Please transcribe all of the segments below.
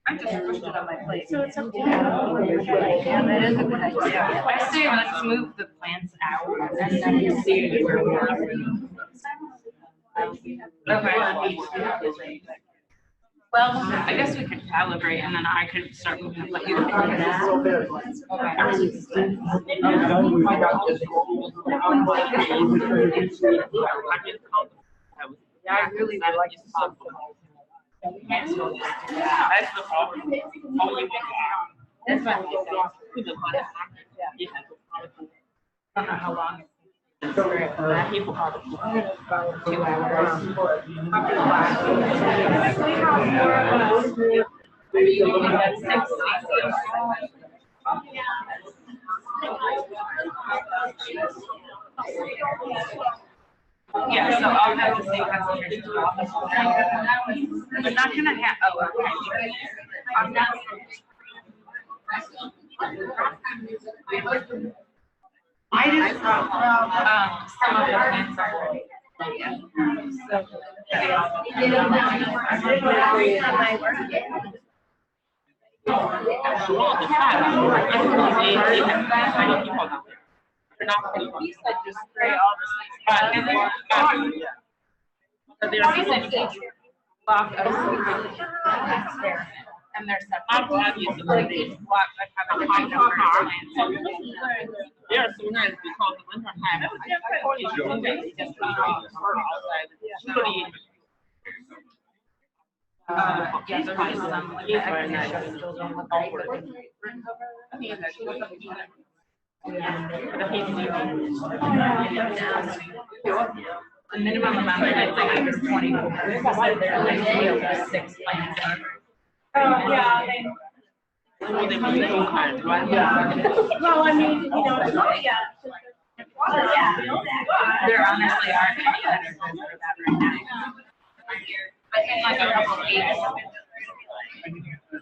I just pushed it on my plate. So it's up to you. Yeah, that is a good idea. I say let's move the plants out and then you see where we are. Okay. Well, I guess we could calibrate and then I could start moving the plants. Yeah, I really would like to talk to them. That's the problem. That's why we don't know how long. People probably 2 hours. Yeah, so I'll have the same concentration. I'm not gonna have. Oh, okay. I'm not. I just some of the plants are. Yeah. So, he said just spray all the seeds. He said block of experiment. And there's separate obviously block that have a high number of plants. Yeah, so nice because the winter time. I told you just outside. Yeah, there's probably some like the minimum amount of plants I have is 24. So they're like 6 plants. Yeah. Well, I mean, you know, there honestly aren't any that are good for that right now. I think like a couple of 8.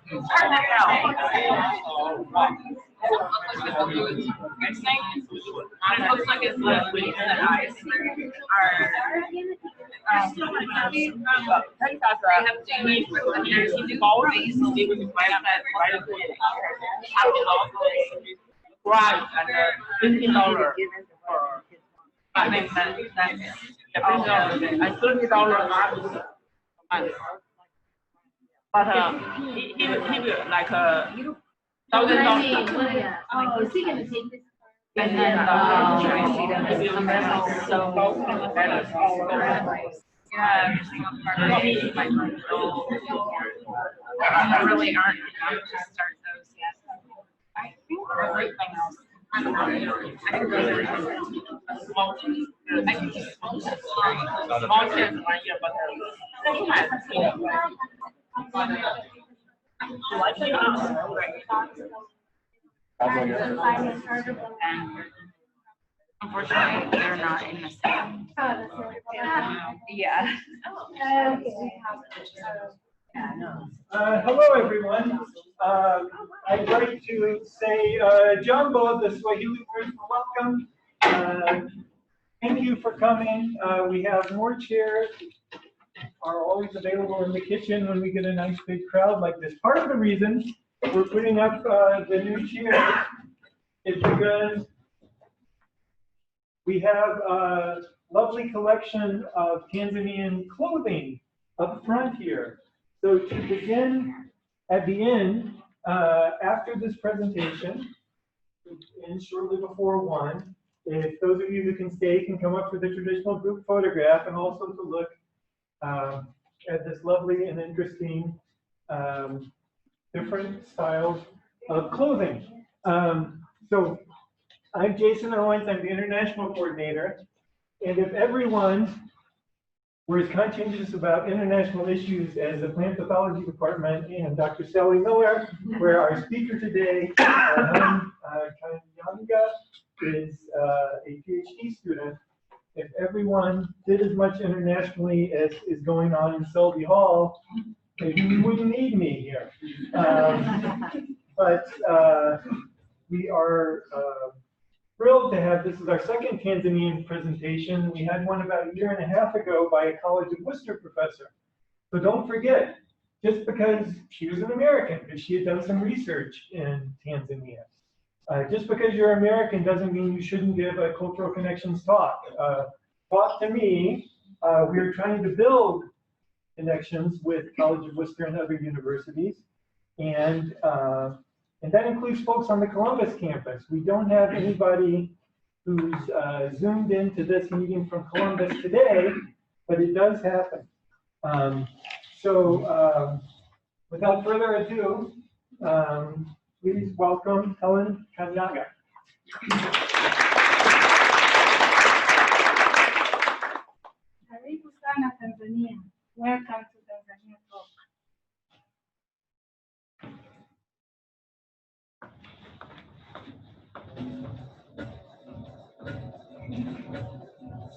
It's hard to tell. I'm saying it looks like it's the leaves that I are. I have to eat with the nurse. He's always leaving the right right $15. I think that's $30. But he would like $1,000. Oh, is he gonna take this? And then there really aren't enough to start those yet. I think everything else. I think those are small chips. I think just small chips. Small chips are here, but unfortunately, they're not in the same. Yeah. Hello, everyone. I'd like to say Jambo, the Swahili word for welcome. Thank you for coming. We have more chairs. Are always available in the kitchen when we get a nice big crowd like this. Part of the reason we're putting up the new chairs is because we have a lovely collection of Tanzanian clothing up front here. So to begin at the end, after this presentation, and shortly before 1, if those of you who can stay can come up for the traditional group photograph and also to look at this lovely and interesting different styles of clothing. So I'm Jason Owens, I'm the international coordinator, and if everyone were as conscientious about international issues as the plant pathology department and Dr. Sally Miller, where our speaker today, Kanyagha, is a PhD student, if everyone did as much internationally as is going on in Selby Hall, maybe we wouldn't need me here. But we are thrilled to have, this is our second Tanzanian presentation. We had one about 1.5 years ago by a College of Wooster professor. So don't forget, just because she was an American, because she had done some research in Tanzania. Just because you're American doesn't mean you shouldn't give a cultural connections talk. Talk to me. We're trying to build connections with College of Wooster and other universities, and that includes folks on the Columbus campus. We don't have anybody who's zoomed into this meeting from Columbus today, but it does happen. Without further ado, please welcome Hellen Kanyagha. Karibu sana Tanzania. Welcome to Tanzania Talk.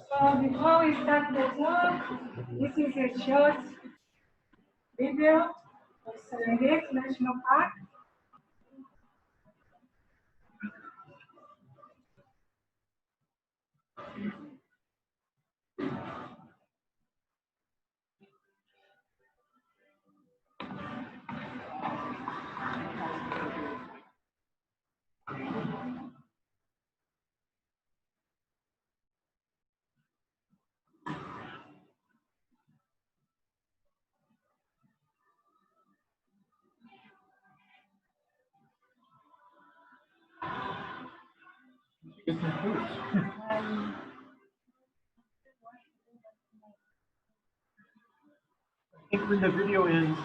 So before we start the talk, this is a short video of Serengeti National Park. I think when the video ends.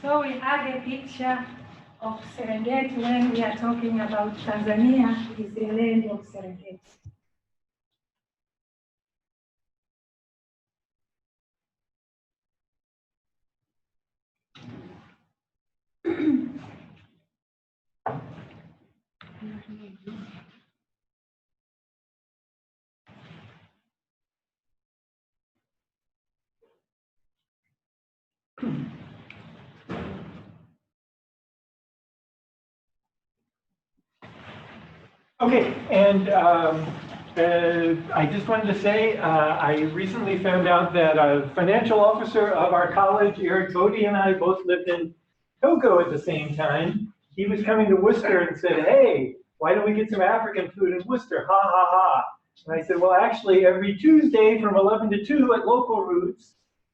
So we have a picture of Serengeti when we are talking about Tanzania is the land of Serengeti. Okay, and I just wanted to say, I recently found out that a financial officer of our college, Eric Bodie, and I both lived in Togo at the same time. He was coming to Wooster and said, hey, why don't we get some African food in Wooster? Ha, ha, ha. And I said, well, actually, every Tuesday from 11 to 2 at Local Roots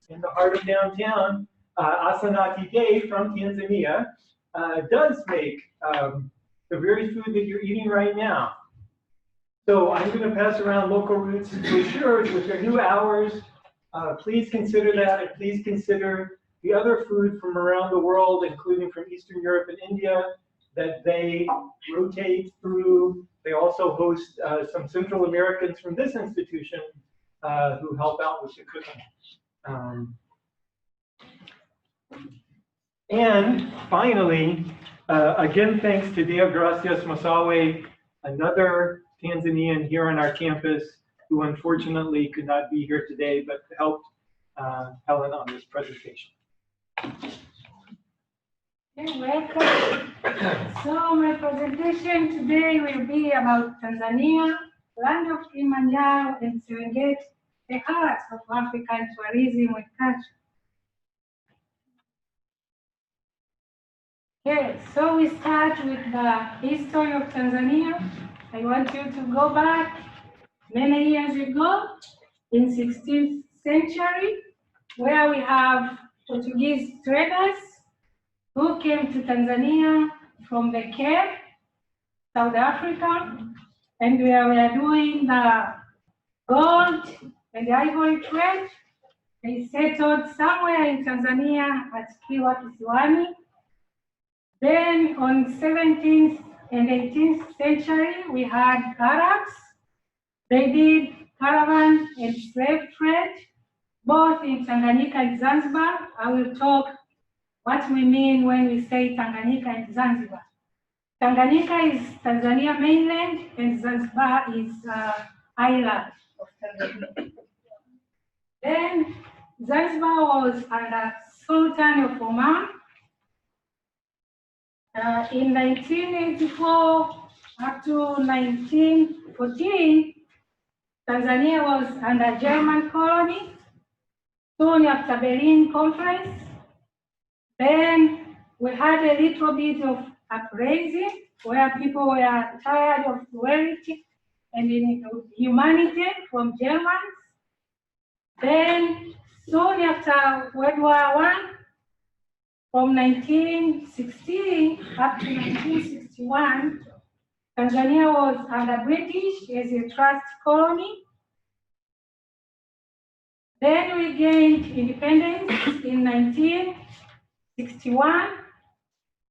in the heart of downtown, Asanati Day from Tanzania does make the very food that you're eating right now. So I'm going to pass around Local Roots brochures with their new hours. Please consider that, and please consider the other food from around the world, including from Eastern Europe and India, that they rotate through. They also host some Central Americans from this institution who help out with the cooking. And finally, again, thanks to Dea Gracias Masawe, another Tanzanian here on our campus who unfortunately could not be here today, but helped Helen on this presentation. You're welcome. So my presentation today will be about Tanzania, land of Kilimanjaro and Serengeti, the heart of African tourism and culture. Okay, so we start with the history of Tanzania. I want you to go back many years ago in 16th century, where we have Portuguese traders who came to Tanzania from the Cape, South Africa, and where we are doing the gold and the ivory trade. They settled somewhere in Tanzania at Kiwa Kisiwani. Then on 17th and 18th century, we had Arabs. They did caravan and slave trade, both in Tanganyika and Zanzibar. I will talk what we mean when we say Tanganyika and Zanzibar. Tanganyika is Tanzania mainland, and Zanzibar is island of Tanzania. Then Zanzibar was under Sultan of Oman. In 1984 up to 1914, Tanzania was under German colony. Soon after Berlin Conference, then we had a little bit of uprising where people were tired of cruelty and inhumanity from Germans. Then soon after World War I, from 1916 up to 1961, Tanzania was under British as a trust colony. Then we gained independence in 1961,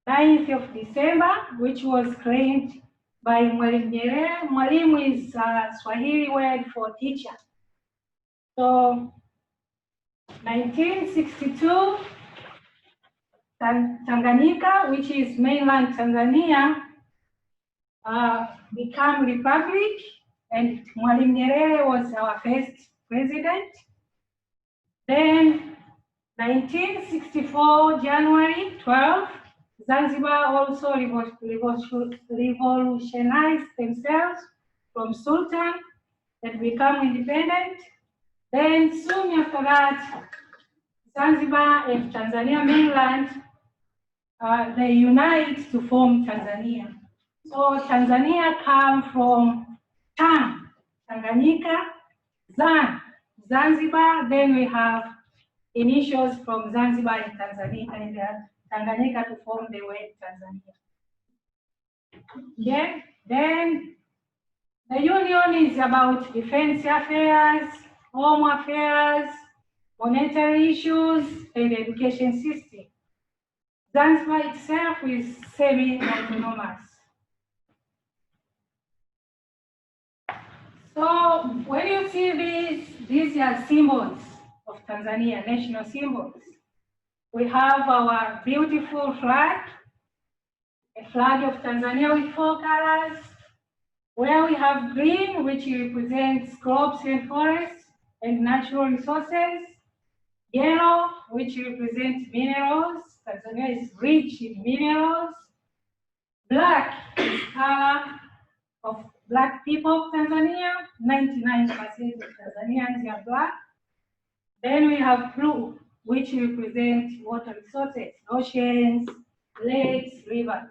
9th of December, which was claimed by Mwalimu Nyerere. Mwalimu is a Swahili word for teacher. So 1962, Tanganyika, which is mainland Tanzania, became republic, and Mwalimu Nyerere was our first president. Then 1964, January 12, Zanzibar also revolutionized themselves from Sultan and become independent. Then soon after that, Zanzibar and Tanzania mainland, they unite to form Tanzania. So Tanzania comes from Tan, Tanganyika, Zan, Zanzibar, then we have initials from Zanzibar and Tanzania, and Tanganyika to form the word Tanzania. Okay? Then the union is about defense affairs, home affairs, monetary issues, and education system. Zanzibar itself is semi-autonomous. So when you see these are symbols of Tanzania, national symbols. We have our beautiful flag, a flag of Tanzania with 4 colors, where we have green, which represents crops and forests and natural resources, yellow, which represents minerals. Tanzania is rich in minerals. Black is color of black people of Tanzania. 99% of Tanzanians are black. Then we have blue, which represents water resources, oceans, lakes, rivers.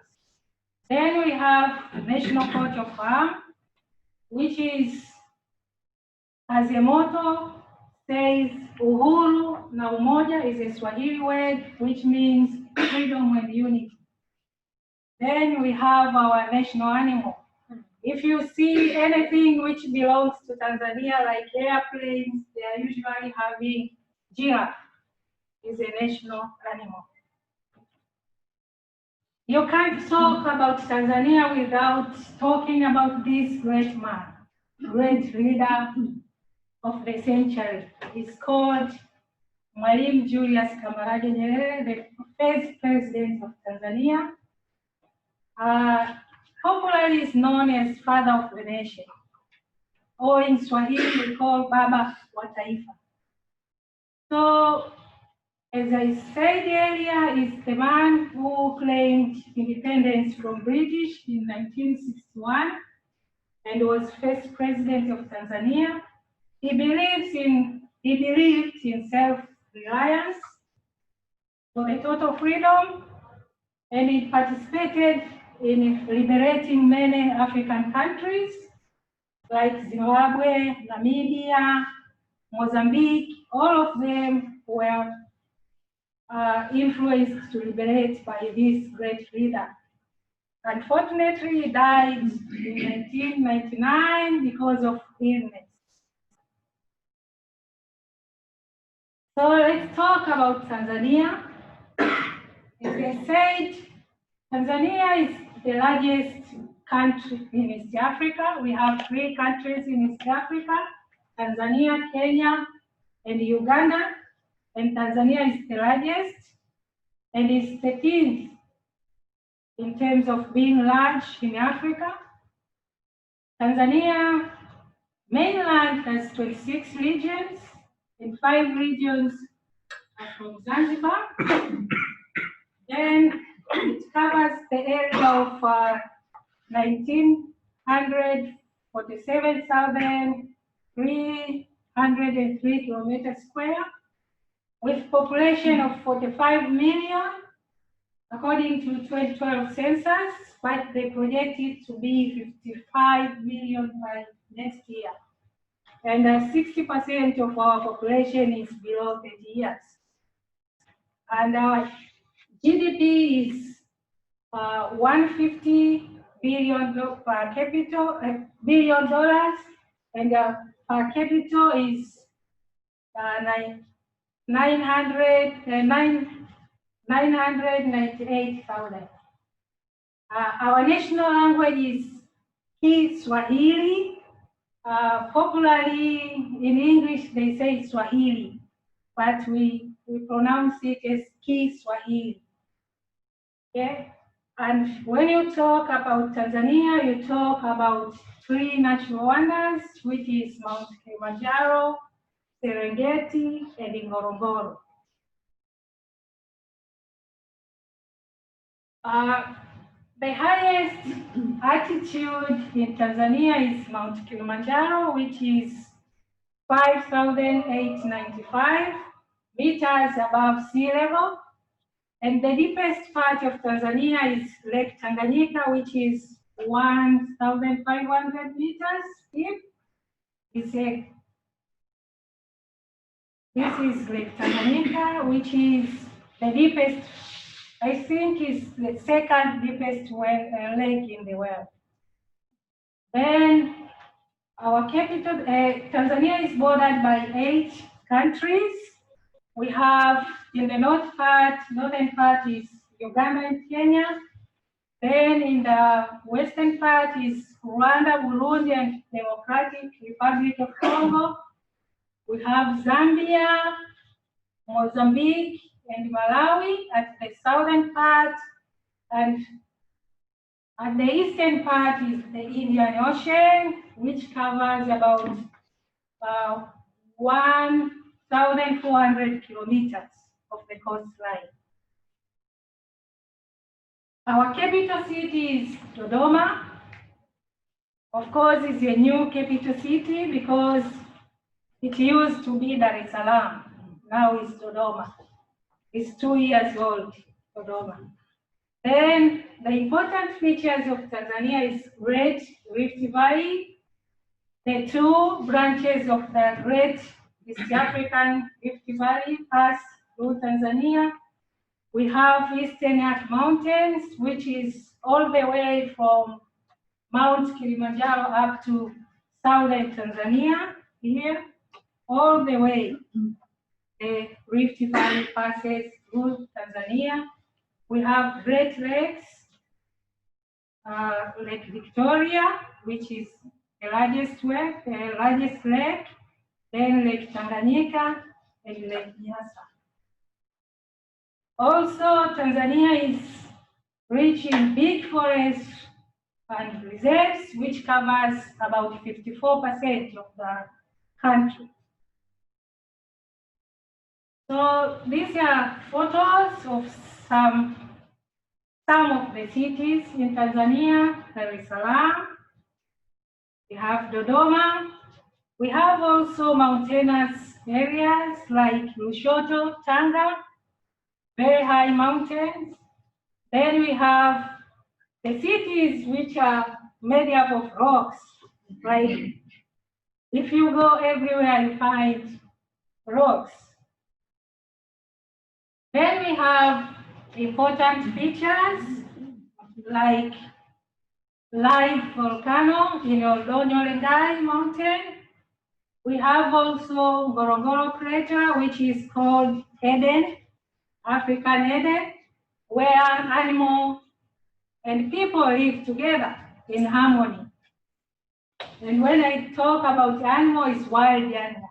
Then we have the national coat of arms, which is, as a motto, says uhuru na umoja, is a Swahili word which means freedom and unity. Then we have our national animal. If you see anything which belongs to Tanzania, like airplanes, they are usually having giraffe, is a national animal. You can't talk about Tanzania without talking about this great man, great leader of the century. He's called Mwalimu Julius Kambarage Nyerere, the first president of Tanzania. Popularly is known as father of the nation, or in Swahili we call Baba wa Taifa. So, as I said earlier, is the man who claimed independence from British in 1961 and was first president of Tanzania. He believed in self-reliance for a total freedom, and he participated in liberating many African countries like Zimbabwe, Namibia, Mozambique. All of them were influenced to liberate by this great leader. Unfortunately, he died in 1999 because of illness. So let's talk about Tanzania. As I said, Tanzania is the largest country in East Africa. We have 3 countries in East Africa: Tanzania, Kenya, and Uganda. And Tanzania is the largest and is 13th in terms of being large in Africa. Tanzania mainland has 26 regions, and 5 regions are from Zanzibar. Then it covers the area of 1947,303 kilometers square, with population of 45 million, according to 2012 census, but they project it to be 55 million by next year. And 60% of our population is below 30 years. And our GDP is $150 billion per capita, billion dollars, and per capita is 998,000. Our national language is Kiswahili. Popularly in English they say Swahili, but we pronounce it as Kiswahili. Okay? And when you talk about Tanzania, you talk about 3 natural wonders, which is Mount Kilimanjaro, Serengeti, and Ngorongoro. The highest altitude in Tanzania is Mount Kilimanjaro, which is 5,895 meters above sea level. And the deepest part of Tanzania is Lake Tanganyika, which is 1,500 meters deep. This is Lake Tanganyika, which is the deepest, I think is the second deepest lake in the world. Then our capital, Tanzania is bordered by 8 countries. We have in the northern part is Uganda and Kenya. Then in the western part is Rwanda, Burundi, and Democratic Republic of Congo. We have Zambia, Mozambique, and Malawi at the southern part. And at the eastern part is the Indian Ocean, which covers about 1,400 kilometers of the coastline. Our capital city is Dodoma. Of course, it's a new capital city because it used to be Dar es Salaam. Now it's Dodoma. It's 2 years old, Dodoma. Then the important features of Tanzania is Great Rift Valley, the 2 branches of the Great East African Rift Valley pass through Tanzania. We have Eastern Arc Mountains, which is all the way from Mount Kilimanjaro up to southern Tanzania here, all the way. The Rift Valley passes through Tanzania. We have Great Lakes, Lake Victoria, which is the largest lake, then Lake Tanganyika, and Lake Nyasa. Also, Tanzania is rich in big forests and reserves, which covers about 54% of the country. So these are photos of some of the cities in Tanzania: Dar es Salaam, we have Dodoma, we have also mountainous areas like Lushoto, Tanga, very high mountains. Then we have the cities which are made up of rocks. Like if you go everywhere, you find rocks. Then we have important features like live volcano in Oldonyo mountain. We have also Ngorongoro crater, which is called Hellen, African Hellen, where animals and people live together in harmony. And when I talk about animals, it's wild animals,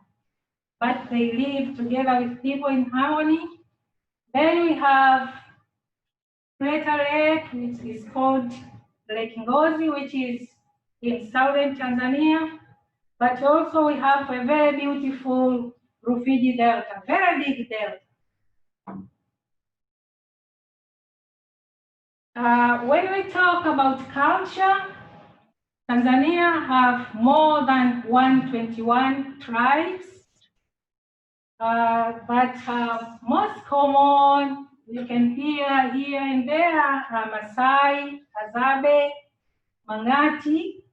but they live together with people in harmony. Then we have Crater Lake, which is called Lake Ngozi, which is in southern Tanzania. But also we have a very beautiful Rufiji Delta, very big delta. When we talk about culture, Tanzania have more than 121 tribes, but most common you can hear here and there are Maasai, Azabe, Mangati.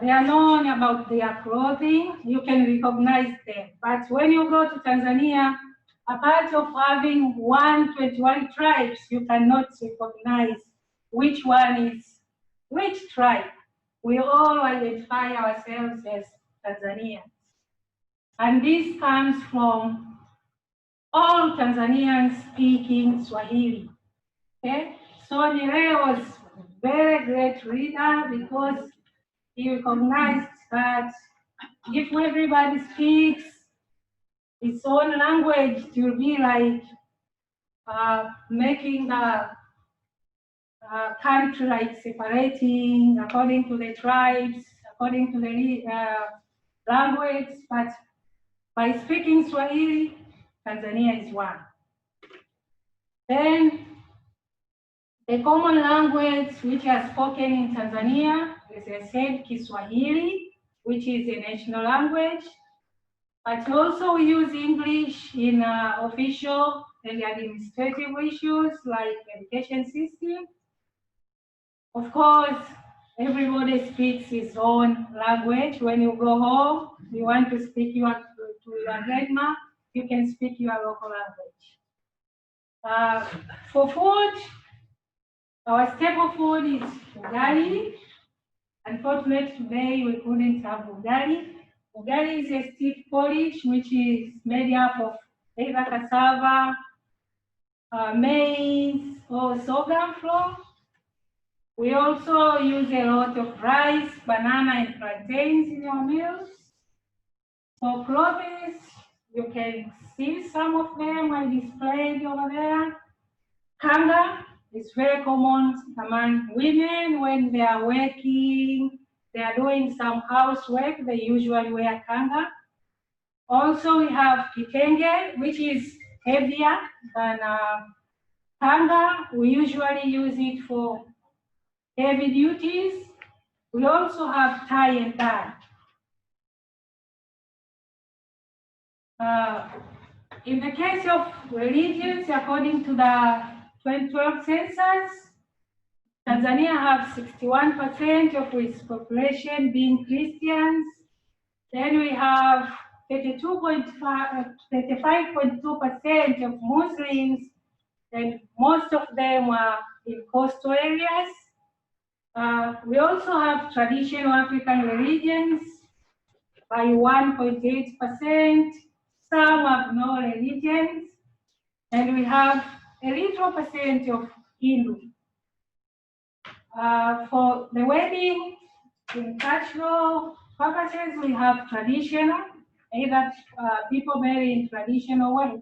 They are known about their clothing. You can recognize them. But when you go to Tanzania, apart of having 121 tribes, you cannot recognize which one is which tribe. We all identify ourselves as Tanzanians. And this comes from all Tanzanians speaking Swahili. Okay? So Nyerere was a very great leader because he recognized that if everybody speaks its own language, it will be like making the country like separating according to the tribes, according to the language. But by speaking Swahili, Tanzania is one. Then the common language which are spoken in Tanzania, as I said, Kiswahili, which is a national language. But also we use English in official and administrative issues like education system. Of course, everybody speaks his own language. When you go home, you want to speak to your grandma, you can speak your local language. For food, our staple food is ugali. Unfortunately, today we couldn't have ugali. Ugali is a stiff porridge which is made up of either cassava, maize, or sorghum flour. We also use a lot of rice, banana, and plantains in our meals. For clothes, you can see some of them are displayed over there. Kanga is very common among women when they are working, they are doing some housework, they usually wear kanga. Also, we have kitenge, which is heavier than kanga. We usually use it for heavy duties. We also have tie and dye. In the case of religions, according to the 2012 census, Tanzania has 61% of its population being Christians. Then we have 35.2% of Muslims, and most of them are in coastal areas. We also have traditional African religions by 1.8%. Some have no religions, and we have a little percent of Hindu. For the wedding, in cultural purposes, we have traditional, either people marry in traditional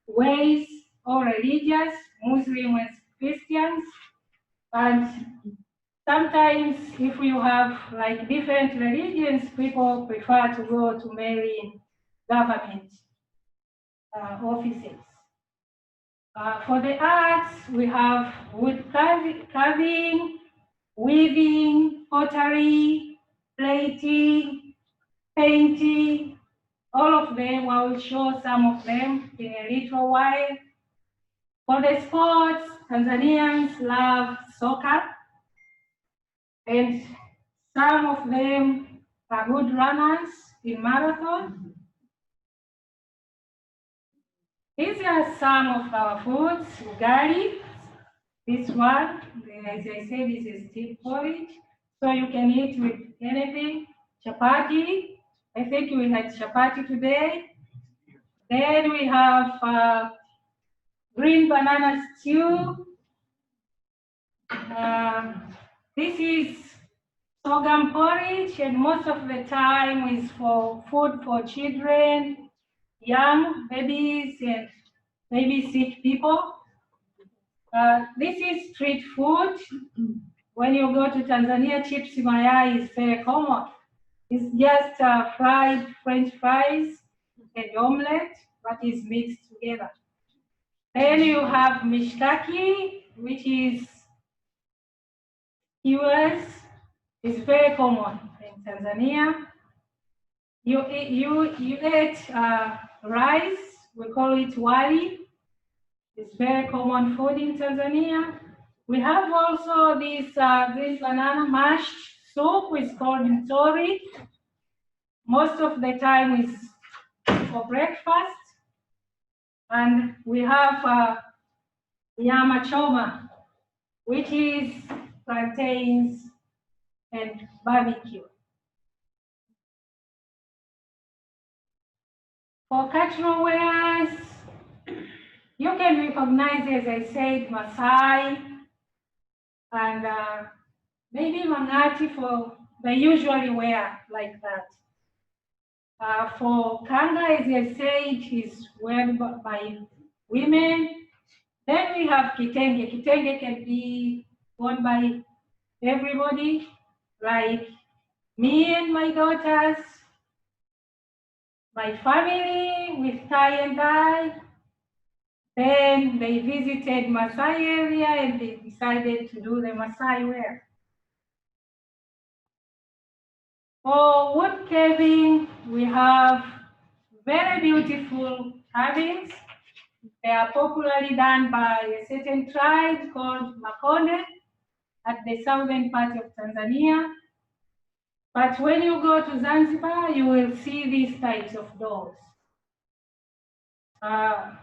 ways or religious, Muslim and Christians. And sometimes if you have like different religions, people prefer to go to marry in government offices. For the arts, we have wood carving, weaving, pottery, plating, painting, all of them. I will show some of them in a little while. For the sports, Tanzanians love soccer, and some of them are good runners in marathon. These are some of our foods. Ugali, this one, as I said, is a steamed porridge, so you can eat with anything. Chapati, I think we had chapati today. Then we have green banana stew. This is sorghum porridge, and most of the time is for food for children, young babies, and maybe sick people. This is street food. When you go to Tanzania, chips mayai is very common. It's just fried French fries and omelette, but is mixed together. Then you have mishkaki, which is skewers. It's very common in Tanzania. You eat rice. We call it wali. It's very common food in Tanzania. We have also this green banana mashed soup, which is called ntori. Most of the time is for breakfast. And we have nyama choma, which is plantains and barbecue. For cultural wears, you can recognize, as I said, Maasai and maybe Mangati, for they usually wear like that. For Kanga, as I said, is worn by women. Then we have kitenge. Kitenge can be worn by everybody, like me and my daughters, my family with tie and dye. Then they visited Maasai area and they decided to do the Maasai wear. For wood carving, we have very beautiful carvings. They are popularly done by a certain tribe called Makonde at the southern part of Tanzania. But when you go to Zanzibar, you will see these types of dolls.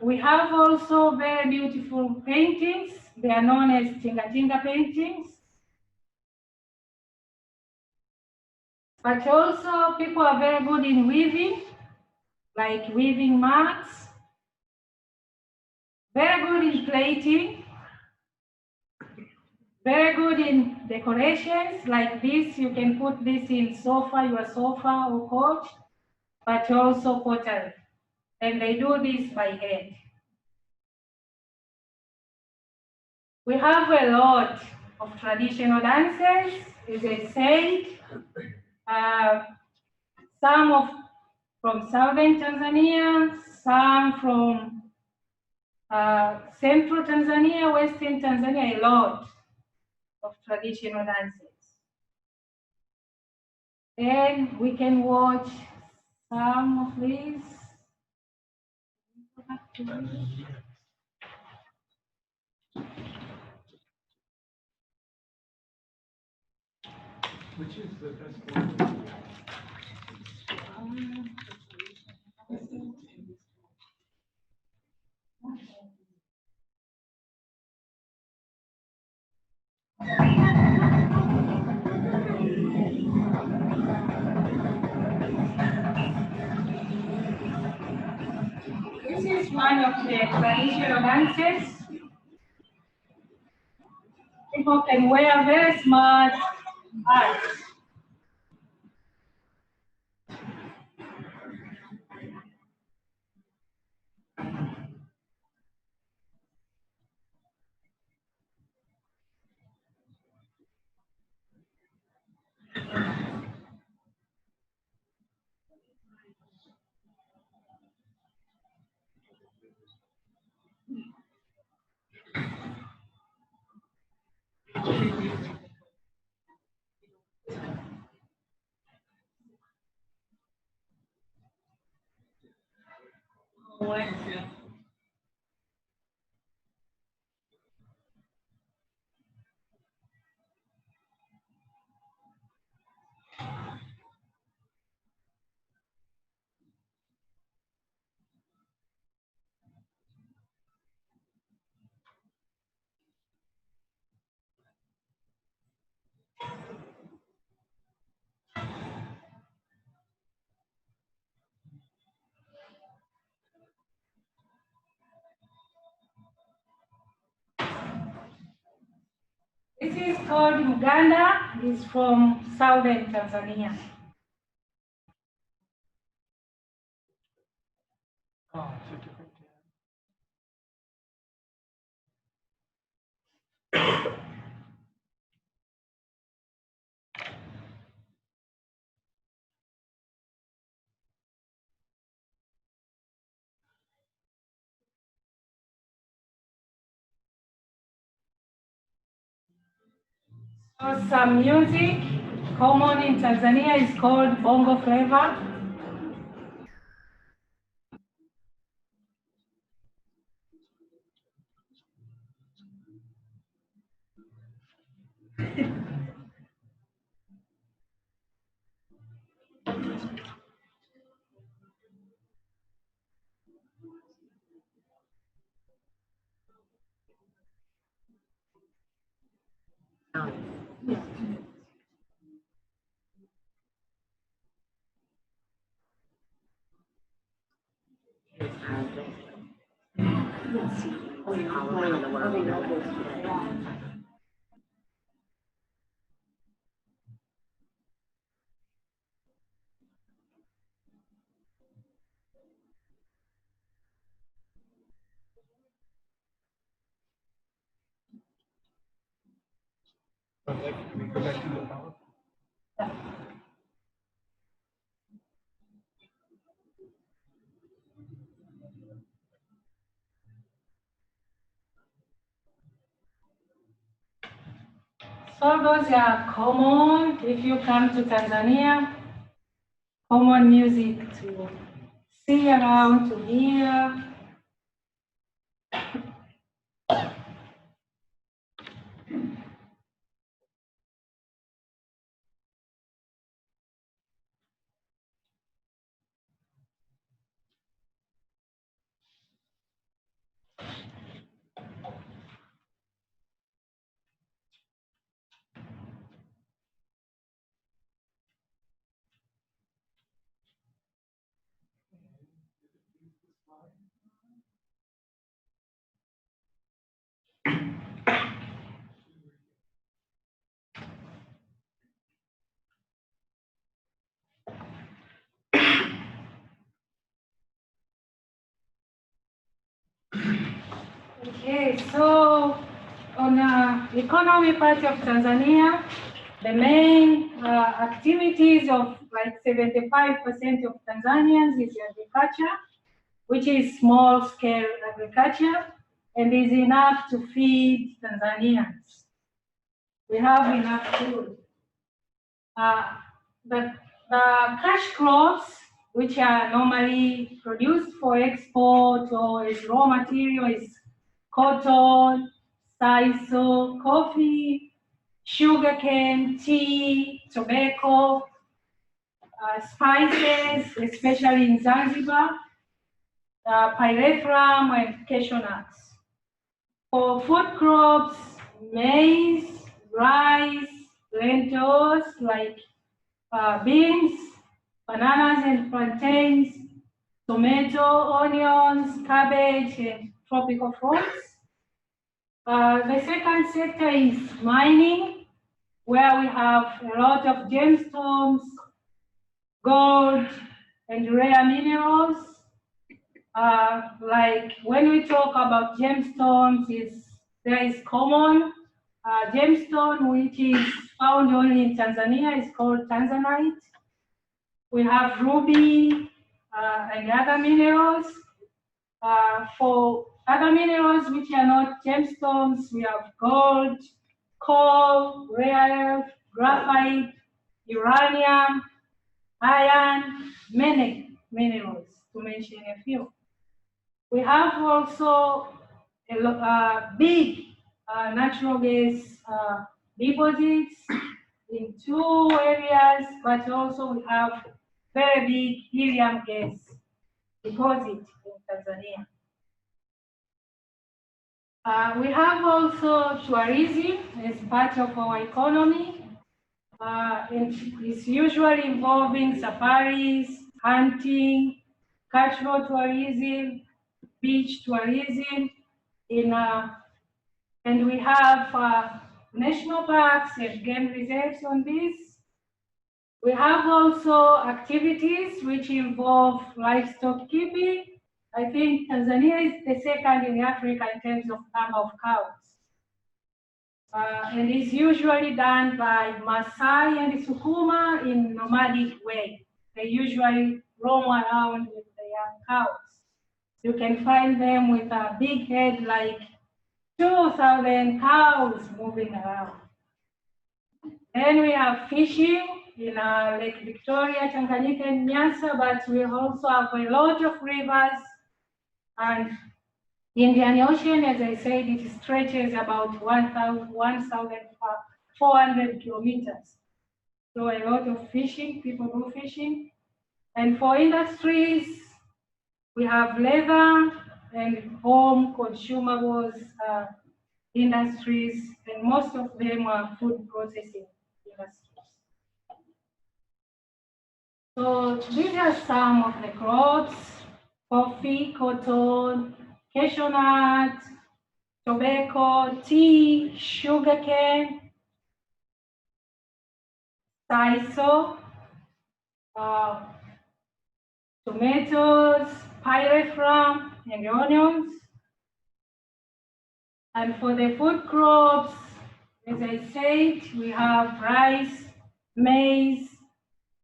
We have also very beautiful paintings. They are known as tinga paintings. But also people are very good in weaving, like weaving mats. Very good in plating. Very good in decorations, like this. You can put this in your sofa or couch, but also pottery. And they do this by hand. We have a lot of traditional dances, as I said. Some from southern Tanzania, some from central Tanzania, western Tanzania, a lot of traditional dances. And we can watch some of these. Which is the best one? This is one of the traditional dances. People people can wear very smart hats. This is called Uganda. It's from southern Tanzania. Oh, it's a different So some music common in Tanzania is called bongo flava. Can we go back to the power? So those are common, if you come to Tanzania, common music to see around, to hear. Okay, so on the economy part of Tanzania, the main activities of like 75% of Tanzanians is agriculture, which is small scale agriculture and is enough to feed Tanzanians. We have enough food. The cash crops, which are normally produced for export or as raw material, is cotton, sisal, coffee, sugarcane, tea, tobacco, spices, especially in Zanzibar, pyrethrum and cashew nuts. For food crops, maize, rice, lentils like beans, bananas and plantains, tomato, onions, cabbage, and tropical fruits. The second sector is mining, where we have a lot of gemstones, gold, and rare minerals. Like when we talk about gemstones, there is common gemstone, which is found only in Tanzania, is called Tanzanite. We have ruby and other minerals. For other minerals which are not gemstones, we have gold, coal, rare earth, graphite, uranium, iron, many minerals, to mention a few. We have also big natural gas deposits in two areas, but also we have very big helium gas deposit in Tanzania. We have also tourism as part of our economy. It's usually involving safaris, hunting, cultural tourism, beach tourism, and we have national parks and game reserves on this. We have also activities which involve livestock keeping. I think Tanzania is the second in Africa in terms of number of cows. And is usually done by Maasai and Sukuma in nomadic way. They usually roam around with the young cows. You can find them with a big head, like 2,000 cows moving around. Then we have fishing in Lake Victoria, Tanganyika, and Nyasa, but we also have a lot of rivers. And the Indian Ocean, as I said, it stretches about 1,400 kilometers. So a lot of fishing, people do fishing. And for industries, we have leather and home consumables industries, and most of them are food processing industries. So these are some of the crops: coffee, cotton, cashew nut, tobacco, tea, sugarcane, sisal, tomatoes, pyrethrum, and onions. And for the food crops, as I said, we have rice, maize,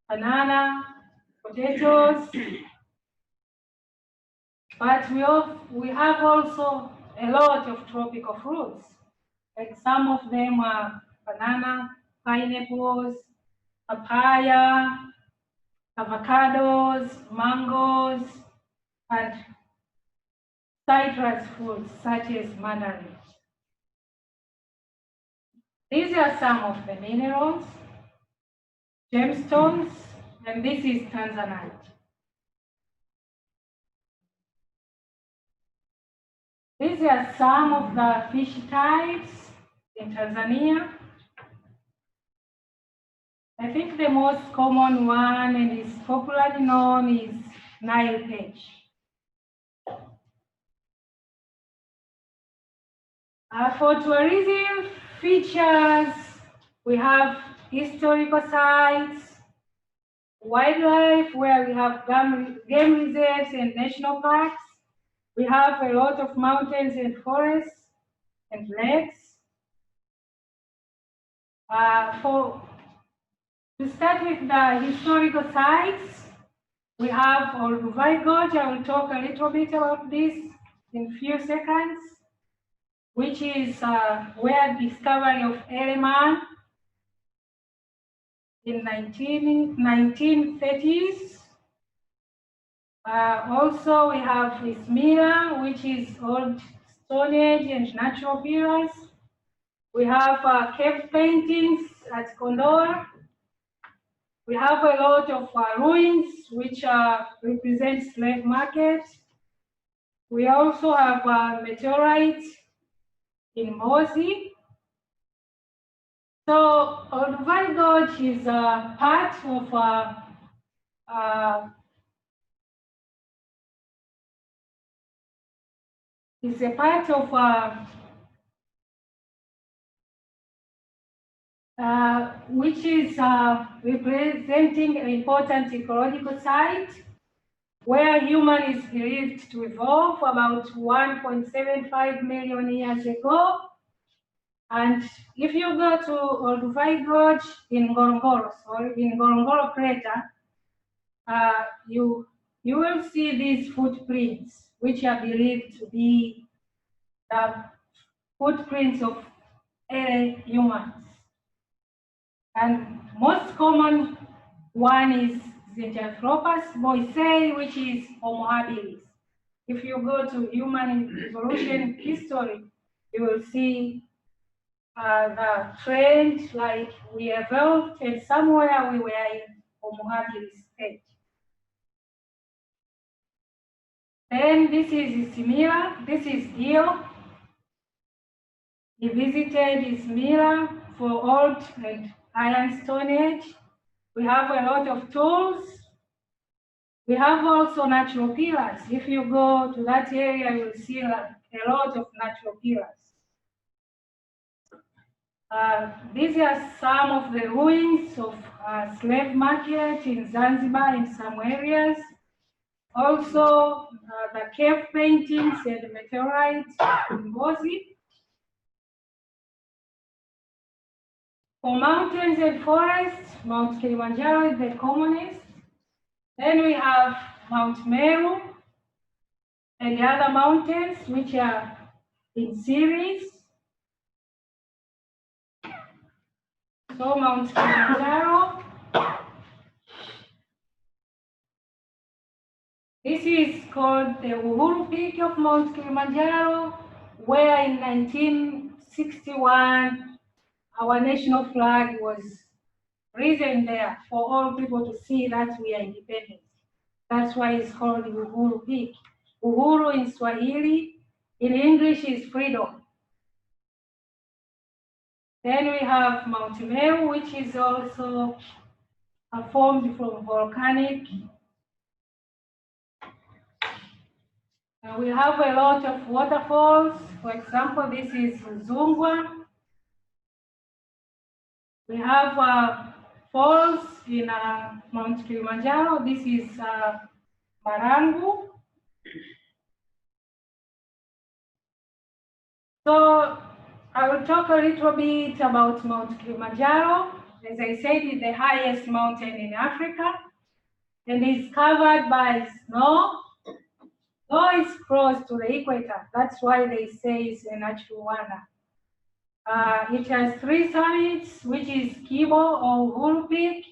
banana, potatoes. But we have also a lot of tropical fruits. Like some of them are banana, pineapples, papaya, avocados, mangoes, and citrus fruits such as mandarin. These are some of the minerals, gemstones, and this is Tanzanite. These are some of the fish types in Tanzania. I think the most common one and is popularly known is Nile perch. For tourism features, we have historical sites, wildlife, where we have game reserves and national parks. We have a lot of mountains and forests and lakes. To start with the historical sites, we have Olduvai Gorge. I will talk a little bit about this in a few seconds, which is where the discovery of Hellen in 1930s. Also, we have Ismira, which is old Stone Age and natural periods. We have cave paintings at Kondoa. We have a lot of ruins which represent slave markets. We also have meteorites in Mosi. So Olduvai Gorge is a part of which is representing an important ecological site where human is believed to evolve about 1.75 million years ago. And if you go to Olduvai Gorge in Ngorongoro, in Ngorongoro crater, you will see these footprints, which are believed to be the footprints of early humans. And most common one is Zinjanthropus boisei, which is Homo habilis. If you go to human evolution history, you will see the trend, like we evolved and somewhere we were in Homo habilis stage. Then this is Isimila, this is Dio. He visited Isimila for old and iron stone age. We have a lot of tools. We have also natural pillars. If you go to that area, you will see a lot of natural pillars. These are some of the ruins of slave market in Zanzibar in some areas. Also, the cave paintings and meteorites in Mbozi. For mountains and forests, Mount Kilimanjaro is the commonest. Then we have Mount Meru and the other mountains which are in series. So Mount Kilimanjaro. This is called the Uhuru Peak of Mount Kilimanjaro, where in 1961 our national flag was risen there for all people to see that we are independent. That's why it's called the Uhuru Peak. Uhuru in Swahili, in English is freedom. Then we have Mount Meru, which is also formed from volcanic. We have a lot of waterfalls. For example, this is Zungwa. We have falls in Mount Kilimanjaro. This is Marangu. So I will talk a little bit about Mount Kilimanjaro. As I said, it's the highest mountain in Africa and is covered by snow. Snow is close to the equator. That's why they say it's a natural wonder. It has 3 summits, which is Kibo or Uhuru Peak,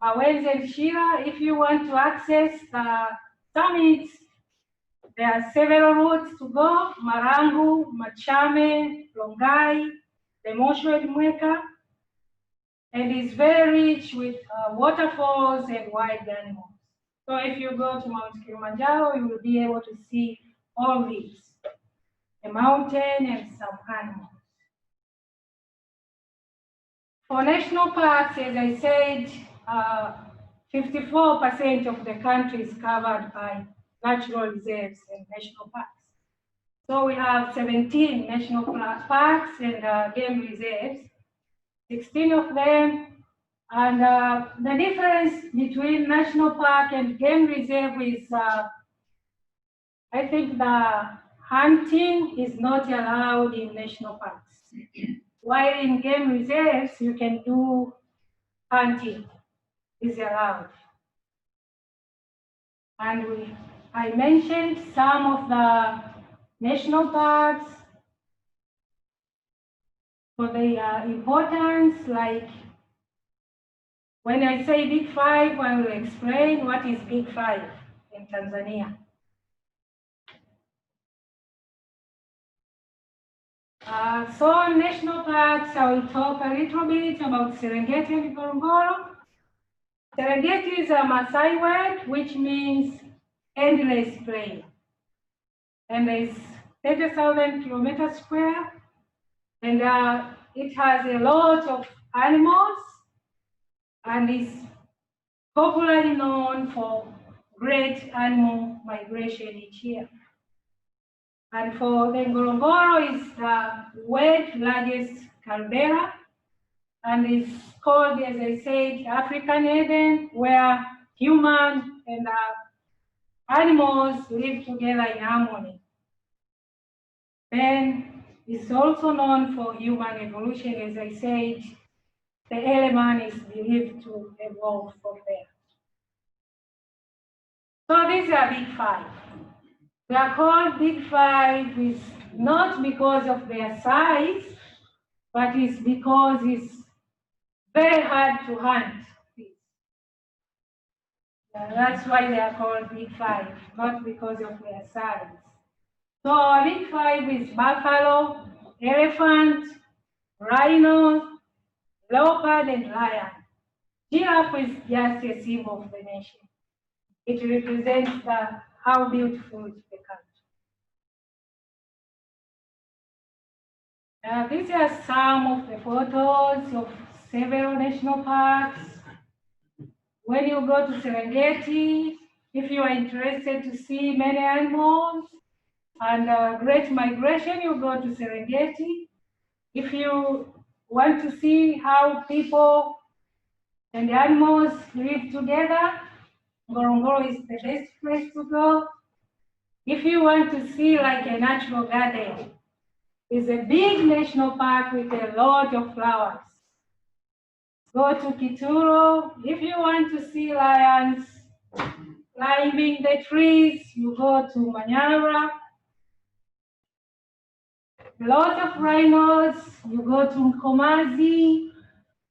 Mawenzi and Shira. If you want to access the summits, there are several routes to go: Marangu, Machame, Longai, Lemosho and Mweka. And it's very rich with waterfalls and wild animals. So if you go to Mount Kilimanjaro, you will be able to see all these, a mountain and some animals. For national parks, as I said, 54% of the country is covered by natural reserves and national parks. So we have 17 national parks and game reserves, 16 of them. And the difference between national park and game reserve is, I think the hunting is not allowed in national parks. While in game reserves, you can do hunting, is allowed. And I mentioned some of the national parks for their importance, like when I say Big Five, I will explain what is Big Five in Tanzania. So on national parks, I will talk a little bit about Serengeti and Ngorongoro. Serengeti is a Maasai word, which means endless plain. And it's 30,000 kilometers square. And it has a lot of animals and is popularly known for great animal migration each year. And for the Ngorongoro is the world's largest caldera. and it's called, as I said, African Eden, where human and animals live together in harmony. Then it's also known for human evolution. As I said, the element is believed to evolve from there. So these are big five. They are called big five is not because of their size, but it's because it's very hard to hunt. That's why they are called big five, not because of their size. So our big five is buffalo, elephant, rhino, leopard, and lion. Giraffe is just a symbol of the nation. It represents how beautiful is the country. These are some of the photos of several national parks. When you go to Serengeti, if you are interested to see many animals and great migration, you go to Serengeti. If you want to see how people and animals live together, Ngorongoro is the best place to go. If you want to see like a natural garden, it's a big national park with a lot of flowers. Go to Kituro. If you want to see lions climbing the trees, you go to Kanyagha. A lot of rhinos, you go to Nkomazi.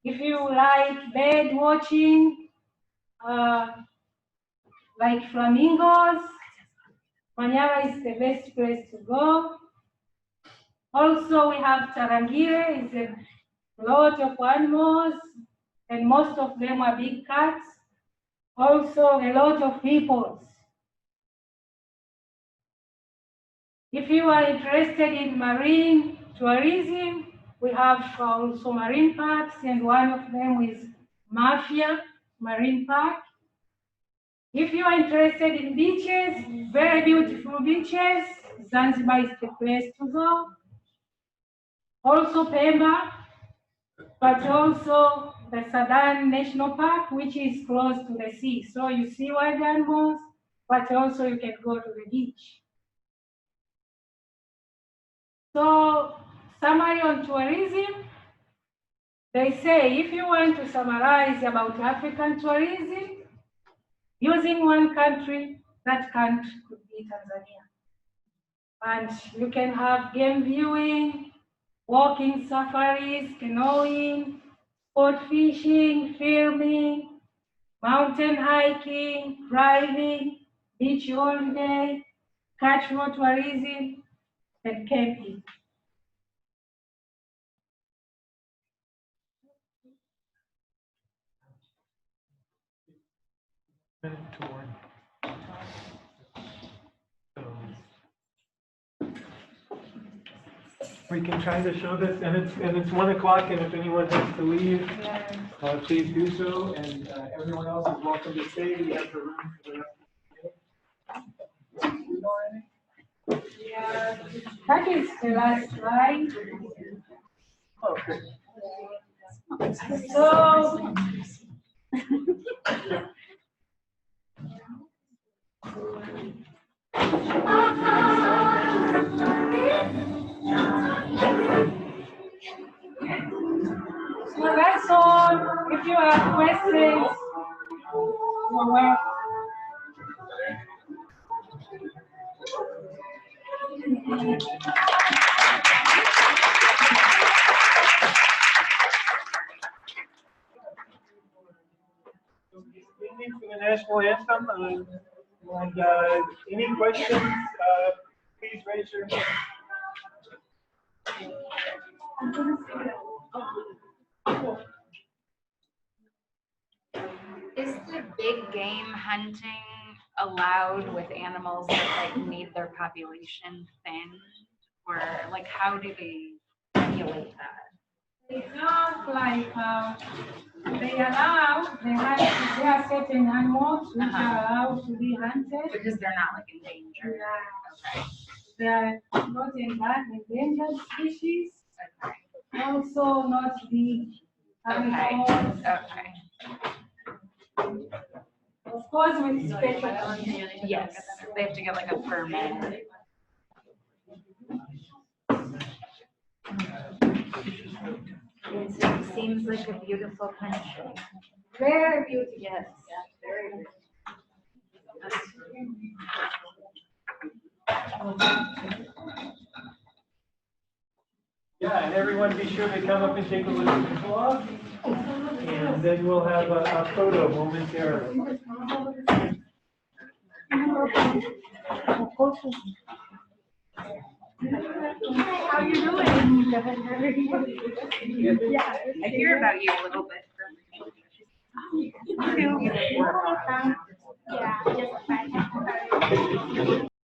If you like bird watching, like flamingos, Kanyagha is the best place to go. Also, we have Tarangire, it's a lot of animals, and most of them are big cats. Also, a lot of hippos. If you are interested in marine tourism, we have also marine parks, and one of them is Mafia Marine Park. If you are interested in beaches, very beautiful beaches, Zanzibar is the place to go. Also Pemba, but also the Southern National Park, which is close to the sea. So you see wild animals, but also you can go to the beach. So, summary on tourism. They say if you want to summarize about African tourism, using one country, that country could be Tanzania. And you can have game viewing, walking safaris, canoeing, sport fishing, filming, mountain hiking, driving, beach holiday, cultural tourism, and camping. Tour. We can try to show this, and it's 1 o'clock, and if anyone has to leave, please do so, and everyone else is welcome to stay. We have the room for the rest of the day. Yeah, that is the last slide. Oh, good. So, so that's all. If you have questions, you're welcome. Standing for the national anthem, and any questions, please raise your hand. Is the big game hunting allowed with animals that like need their population thinned, or like how do they regulate that? It's not like they allow, there are certain animals which are allowed to be hunted. Because they're not like endangered. Yeah. Okay. They are not endangered species, Okay. also not big animals, Okay. of course with special conditions. Yes, they have to get like a permit. It seems like a beautiful country. Very beautiful. Yes. Yeah, and everyone be sure to come up and take a look at the blog. And then we'll have a photo momentarily. How you doing? I hear about you a little bit. Yeah, just